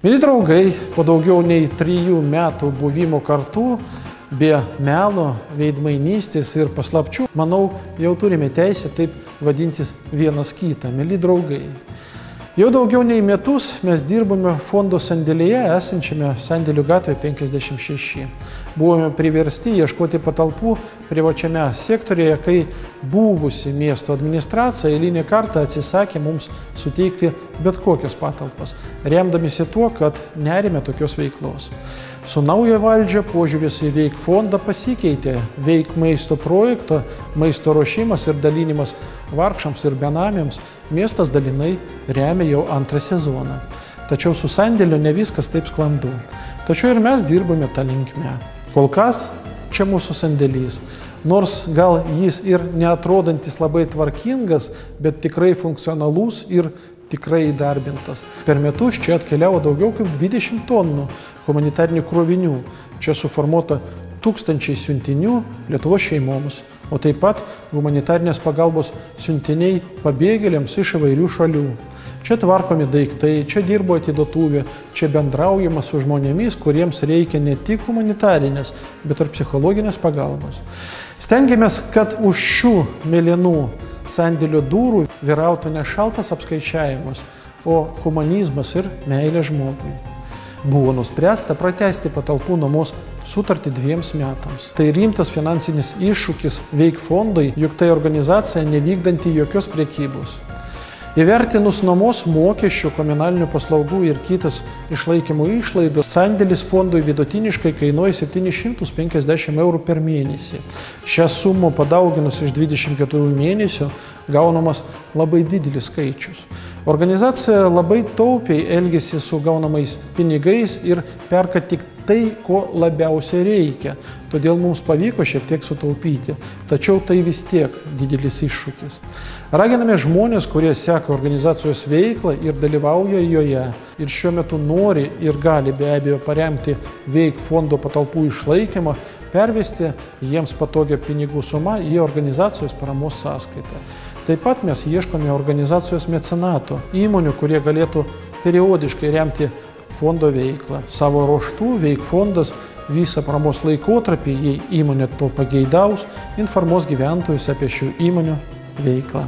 Mili draugai, po daugiau nei 3 metų buvimo kartu, be melo, veidmainystės ir paslapčių, manau, jau turime teisę taip vadintis vienas kitą. Mili draugai, jau daugiau nei metus mes dirbame fondo sandėlyje, esančiame Sandėlių gatvė 56. Buvome priversti ieškoti patalpų privačiame sektorėje, kai buvusi miesto administracija eilinį kartą atsisakė mums suteikti bet kokias patalpas, remdamisi tuo, kad nerime tokios veiklos. Su nauja valdžia požiūris į Veik fondą pasikeitė. Veik maisto projekto, maisto ruošimas ir dalinimas vargšams ir benamiams miestas dalinai remia jau 2 sezoną. Tačiau su sandėliu ne viskas taip sklandu. Tačiau ir mes dirbame tą linkmę. Kol kas čia mūsų sandėlys. Nors gal jis ir neatrodantis labai tvarkingas, bet tikrai funkcionalus ir tikrai įdarbintas. Per metus čia atkeliavo daugiau kaip 20 tonų humanitarinių krovinių. Čia suformuota 1000 siuntinių Lietuvos šeimoms, o taip pat humanitarinės pagalbos siuntiniai pabėgėliams iš įvairių šalių. Čia tvarkomi daiktai, čia dirbo atiduotuvė, čia bendraujama su žmonėmis, kuriems reikia ne tik humanitarinės, bet ir psichologinės pagalbos. Stengiamės, kad už šių mėlynų sandėlio durų vyrautų ne šaltas apskaičiavimas, o humanizmas ir meilė žmogui. Buvo nuspręsta pratęsti patalpų nuomos sutartį 2 metams. Tai rimtas finansinis iššūkis Veik fondui, juk tai organizacija nevykdanti jokios prekybos. Įvertinus nuomos mokesčių, komunalinių paslaugų ir kitas išlaikymo išlaidos, sandėlis fondui vidutiniškai kainuoja 750 eurų per mėnesį. Šią sumą padauginus iš 24 mėnesių gaunamas labai didelis skaičius. Organizacija labai taupiai elgiasi su gaunamais pinigais ir perka tik tai, ko labiausiai reikia. Todėl mums pavyko šiek tiek sutaupyti, tačiau tai vis tiek didelis iššūkis. Raginame žmonės, kurie seka organizacijos veiklą ir dalyvauja joje ir šiuo metu nori ir gali be abejo paremti Veik fondo patalpų išlaikymą, pervesti jiems patogią pinigų sumą į organizacijos paramos sąskaitą. Taip pat mes ieškome organizacijos mecenatų, įmonių, kurie galėtų periodiškai remti fondo veiklą. Savo ruožtu Veik fondas visą paramos laikotarpį, jei įmonė to pageidaus, informuos gyventojus apie šių įmonių veiklą.